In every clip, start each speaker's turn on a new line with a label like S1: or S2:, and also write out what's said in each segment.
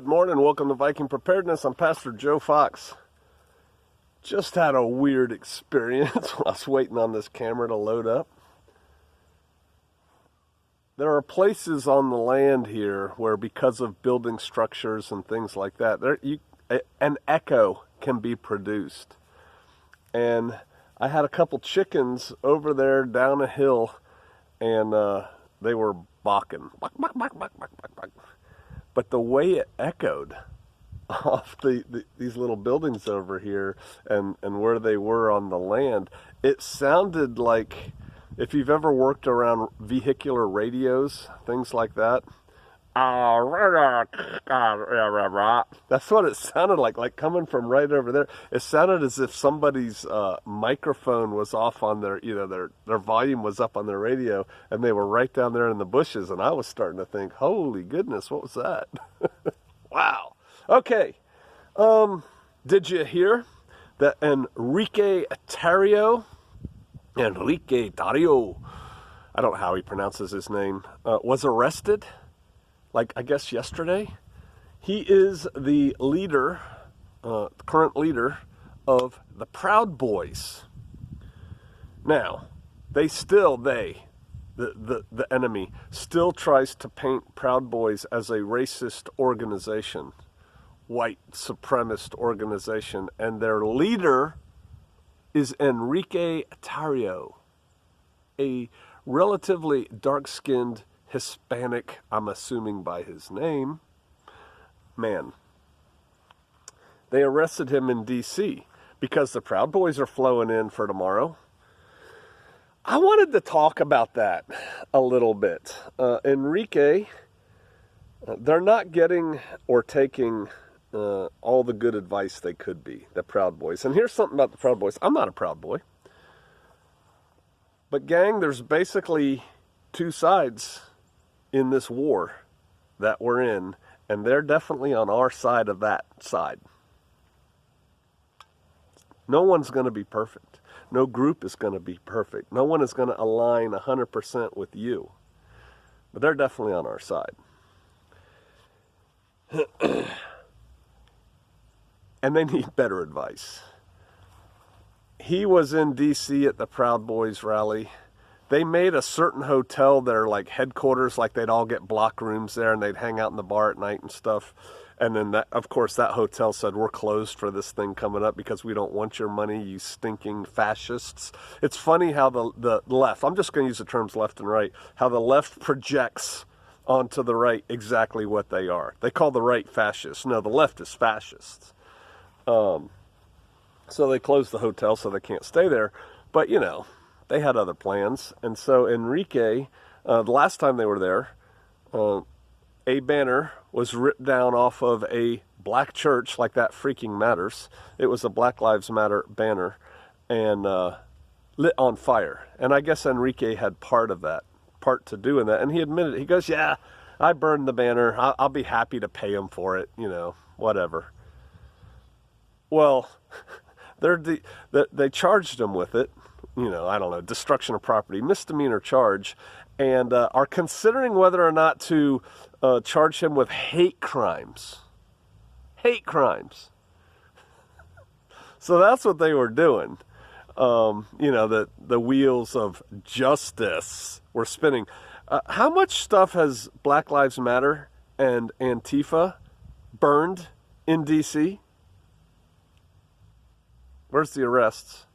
S1: Good morning. Welcome to Viking Preparedness. I'm Pastor Joe Fox. Just had a weird experience while I was waiting on this camera to load up. There are places on the land here where, because of building structures and things like that, an echo can be produced. And I had a couple chickens over there down a hill, and they were bawking. Bawk, bawk, bawk, bawk, bawk, bawk, bawk. But the way it echoed off these little buildings over here and where they were on the land, it sounded like, if you've ever worked around vehicular radios, things like that, that's what it sounded like coming from right over there. It sounded as if somebody's microphone was off on their, their volume was up on their radio, and they were right down there in the bushes, and I was starting to think, holy goodness, what was that? Wow. Okay. Did you hear that Enrique Tarrio, I don't know how he pronounces his name, was arrested? I guess yesterday? He is the leader, current leader of the Proud Boys. Now, the enemy, still tries to paint Proud Boys as a racist organization, white supremacist organization, and their leader is Enrique Tarrio, a relatively dark-skinned Hispanic, I'm assuming by his name, man. They arrested him in D.C. because the Proud Boys are flowing in for tomorrow. I wanted to talk about that a little bit. Enrique, they're not getting or taking all the good advice they could be, the Proud Boys. And here's something about the Proud Boys. I'm not a Proud Boy. But gang, there's basically two sides in this war that we're in, and they're definitely on our side of that side. No one's going to be perfect. No group is going to be perfect. No one is going to align 100% with you. But they're definitely on our side. And they need better advice. He was in D.C. at the Proud Boys rally. They made a certain hotel their headquarters, they'd all get block rooms there and they'd hang out in the bar at night and stuff. And then that hotel said, we're closed for this thing coming up because we don't want your money, you stinking fascists. It's funny how the left, I'm just going to use the terms left and right, how the left projects onto the right exactly what they are. They call the right fascists. No, the left is fascists. So they closed the hotel so they can't stay there. But, they had other plans. And so Enrique, the last time they were there, a banner was ripped down off of a black church, like that freaking matters. It was a Black Lives Matter banner, and lit on fire. And I guess Enrique had part to do in that. And he admitted, he goes, yeah, I burned the banner. I'll be happy to pay him for it, whatever. Well, they charged him with it. I don't know, destruction of property, misdemeanor charge, and are considering whether or not to charge him with hate crimes. Hate crimes. So that's what they were doing. The wheels of justice were spinning. How much stuff has Black Lives Matter and Antifa burned in D.C.? Where's the arrests?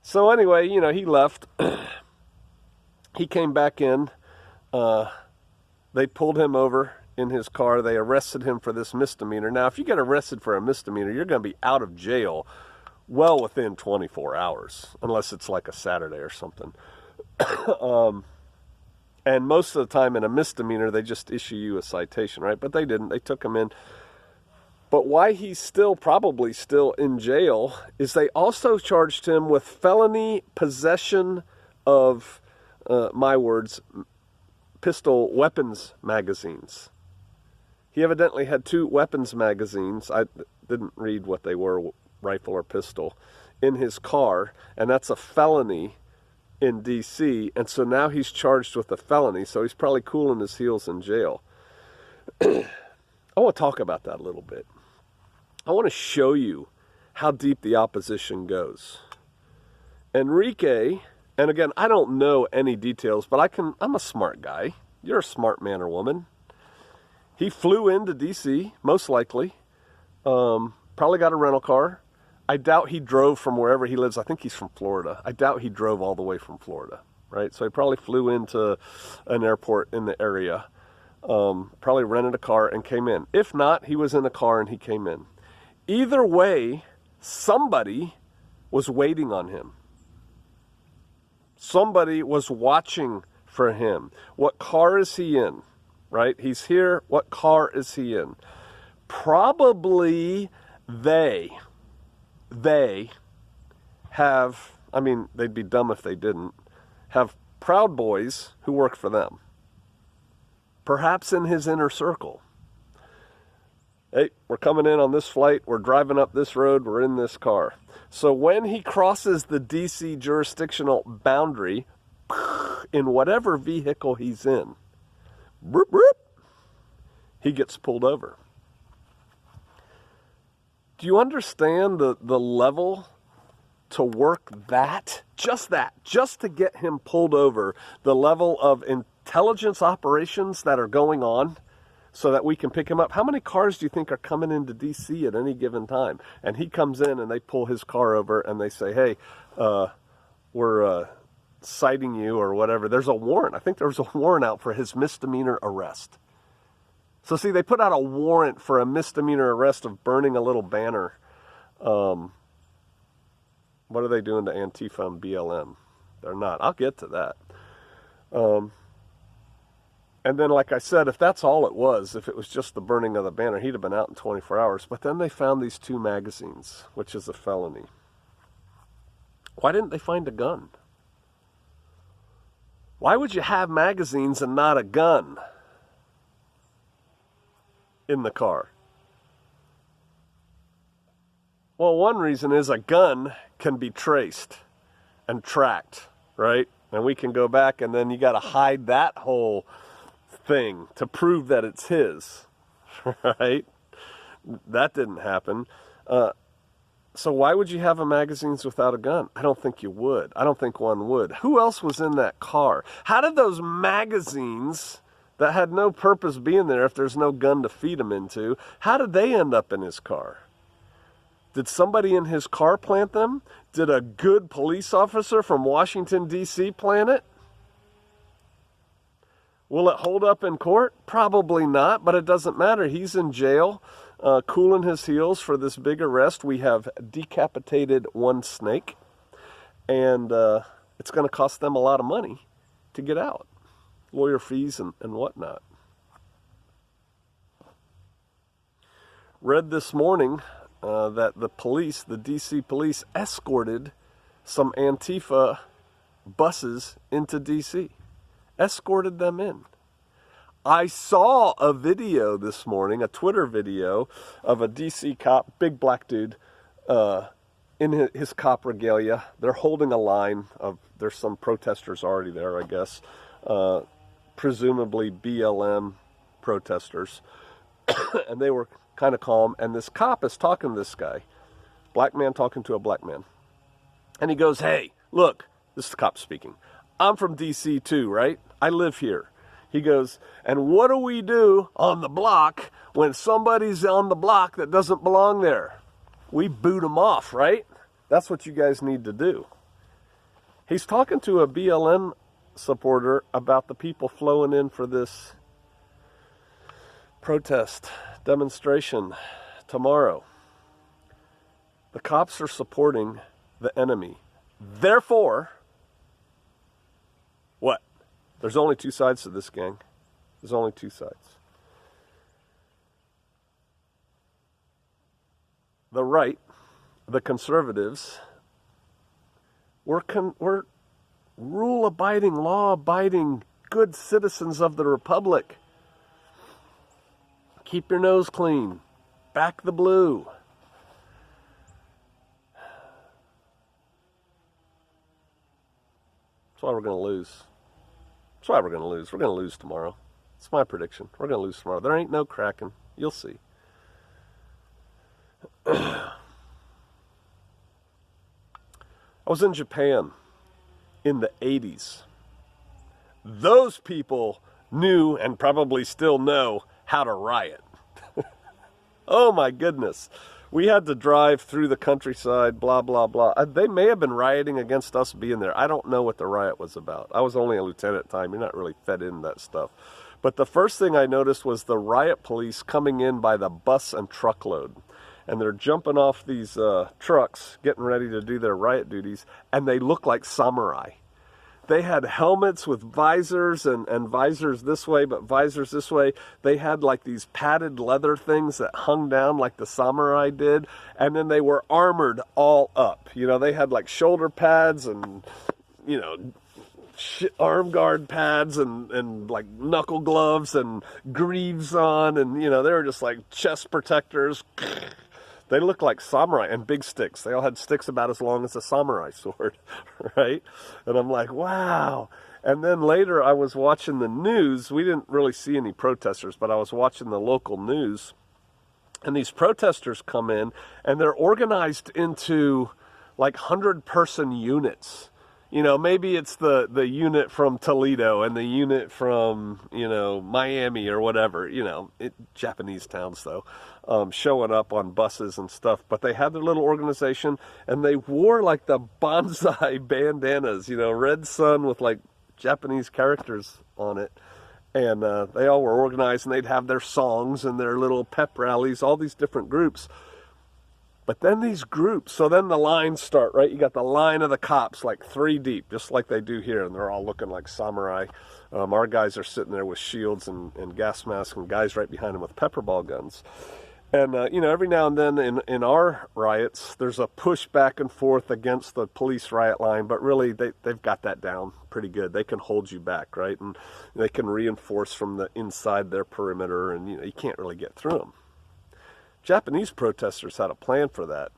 S1: So anyway, he left. He came back in. They pulled him over in his car. They arrested him for this misdemeanor. Now, if you get arrested for a misdemeanor, you're going to be out of jail well within 24 hours, unless it's like a Saturday or something. And most of the time in a misdemeanor, they just issue you a citation, right? But they didn't. They took him in. But why he's probably still in jail is they also charged him with felony possession of, my words, pistol weapons magazines. He evidently had 2 weapons magazines. I didn't read what they were, rifle or pistol, in his car, and that's a felony in D.C., and so now he's charged with a felony, so he's probably cooling his heels in jail. want to talk about that a little bit. I want to show you how deep the opposition goes. Enrique, and again, I don't know any details, but I'm a smart guy. You're a smart man or woman. He flew into D.C., most likely. Probably got a rental car. I doubt he drove from wherever he lives. I think he's from Florida. I doubt he drove all the way from Florida, right? So he probably flew into an airport in the area, probably rented a car and came in. If not, he was in a car and he came in. Either way, somebody was waiting on him. Somebody was watching for him. What car is he in, right? He's here. What car is he in? Probably they have, I mean, they'd be dumb if they didn't, have Proud Boys who work for them. Perhaps in his inner circle. Hey, we're coming in on this flight, we're driving up this road, we're in this car. So when he crosses the DC jurisdictional boundary, in whatever vehicle he's in, he gets pulled over. Do you understand the level to work that, just to get him pulled over, the level of intelligence operations that are going on so that we can pick him up? How many cars do you think are coming into D.C. at any given time? And he comes in and they pull his car over and they say, hey, we're citing you or whatever. There's a warrant. I think there was a warrant out for his misdemeanor arrest. So see, they put out a warrant for a misdemeanor arrest of burning a little banner. What are they doing to Antifa and BLM? They're not. I'll get to that. And then, like I said, if that's all it was, if it was just the burning of the banner, he'd have been out in 24 hours. But then they found these 2 magazines, which is a felony. Why didn't they find a gun? Why would you have magazines and not a gun in the car? Well, one reason is a gun can be traced and tracked, right? And we can go back and then you got to hide that whole thing to prove that it's his, right? That didn't happen. So why would you have a magazines without a gun? I don't think you would. I don't think one would. Who else was in that car? How did those magazines that had no purpose being there if there's no gun to feed them into, how did they end up in his car? Did somebody in his car plant them? Did a good police officer from Washington, D.C. plant it? Will it hold up in court? Probably not, but it doesn't matter. He's in jail, cooling his heels for this big arrest. We have decapitated one snake, and it's going to cost them a lot of money to get out. Lawyer fees and whatnot. Read this morning that the police, the DC police, escorted some Antifa buses into DC. Escorted them in. I saw a video this morning, a Twitter video, of a DC cop, big black dude, in his cop regalia. They're holding a line of, there's some protesters already there, I guess. Presumably BLM protesters. And they were kind of calm. And this cop is talking to this guy. Black man talking to a black man. And he goes, hey, look, this is the cop speaking. I'm from D.C. too, right? I live here. He goes, and what do we do on the block when somebody's on the block that doesn't belong there? We boot them off, right? That's what you guys need to do. He's talking to a BLM supporter about the people flowing in for this protest demonstration tomorrow. The cops are supporting the enemy. Therefore, what? There's only 2 sides to this, gang. There's only 2 sides. The right, the conservatives, we're rule-abiding, law-abiding, good citizens of the republic. Keep your nose clean. Back the blue. That's why we're going to lose. That's why we're going to lose. We're going to lose tomorrow. It's my prediction. We're going to lose tomorrow. There ain't no cracking. You'll see. I was in Japan in the 80s. Those people knew and probably still know how to riot. Oh my goodness. We had to drive through the countryside, blah, blah, blah. They may have been rioting against us being there. I don't know what the riot was about. I was only a lieutenant at the time. You're not really fed into that stuff. But the first thing I noticed was the riot police coming in by the bus and truckload. And they're jumping off these trucks, getting ready to do their riot duties, and they look like samurai. They had helmets with visors and visors this way, but visors this way. They had like these padded leather things that hung down like the samurai did. And then they were armored all up. You know, they had like shoulder pads and, you know, arm guard pads and like knuckle gloves and greaves on. And, you know, they were just like chest protectors. They looked like samurai, and big sticks. They all had sticks about as long as a samurai sword, right? And I'm like, wow. And then later I was watching the news. We didn't really see any protesters, but I was watching the local news. And these protesters come in, and they're organized into like 100-person units. You know, maybe it's the unit from Toledo and the unit from, you know, Miami or whatever, you know, Japanese towns though, showing up on buses and stuff. But they had their little organization, and they wore like the bonsai bandanas, you know, red sun with like Japanese characters on it. And they all were organized, and they'd have their songs and their little pep rallies, all these different groups. But then these groups, so then the lines start, right? You got the line of the cops, like 3 deep, just like they do here, and they're all looking like samurai. Our guys are sitting there with shields and gas masks, and guys right behind them with pepper ball guns. And, you know, every now and then in our riots, there's a push back and forth against the police riot line, but really they've got that down pretty good. They can hold you back, right? And they can reinforce from the inside their perimeter, and, you know, you can't really get through them. Japanese protesters had a plan for that.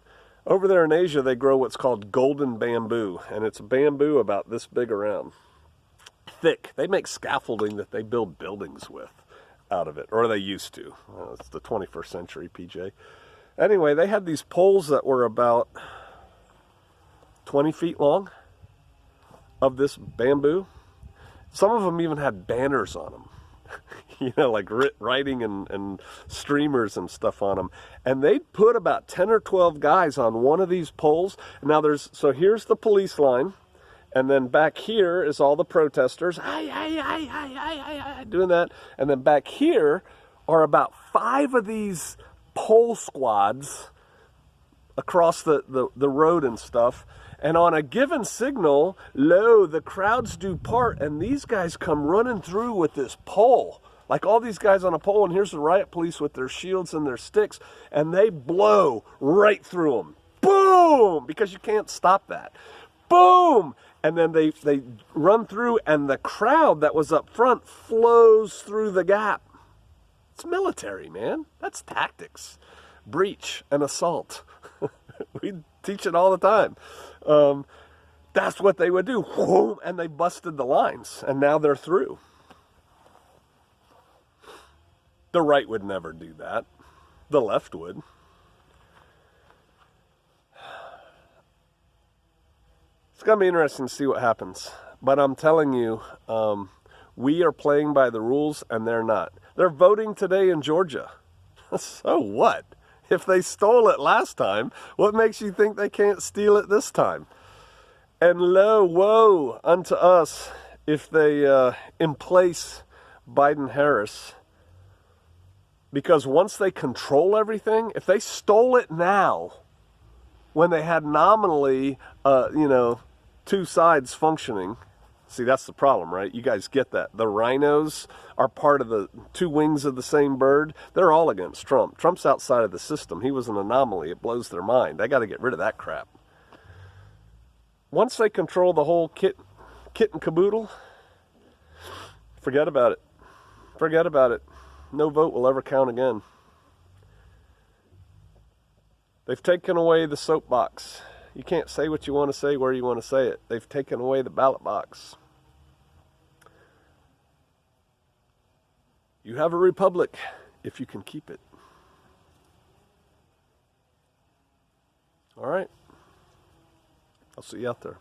S1: Over there in Asia, they grow what's called golden bamboo, and it's bamboo about this big around. Thick. They make scaffolding that they build buildings with out of it, or they used to. It's the 21st century, PJ. Anyway, they had these poles that were about 20 feet long of this bamboo. Some of them even had banners on them. You know, like writing and streamers and stuff on them. And they'd put about 10 or 12 guys on one of these poles. Now so here's the police line. And then back here is all the protesters. Doing that. And then back here are about 5 of these pole squads across the road and stuff. And on a given signal, lo, the crowds do part, and these guys come running through with this pole. Like all these guys on a pole, and here's the riot police with their shields and their sticks, and they blow right through them. Boom! Because you can't stop that. Boom! And then they run through, and the crowd that was up front flows through the gap. It's military, man. That's tactics. Breach and assault. We teach it all the time. That's what they would do. And they busted the lines, and now they're through. The right would never do that. The left would. It's going to be interesting to see what happens. But I'm telling you, we are playing by the rules, and they're not. They're voting today in Georgia. So what? If they stole it last time, what makes you think they can't steal it this time? And lo, woe unto us if they emplace Biden-Harris. Because once they control everything, if they stole it now, when they had nominally, 2 sides functioning, see, that's the problem, right? You guys get that. The rhinos are part of the 2 wings of the same bird. They're all against Trump. Trump's outside of the system. He was an anomaly. It blows their mind. They got to get rid of that crap. Once they control the whole kit and caboodle, forget about it. Forget about it. No vote will ever count again. They've taken away the soapbox. You can't say what you want to say where you want to say it. They've taken away the ballot box. You have a republic if you can keep it. All right. I'll see you out there.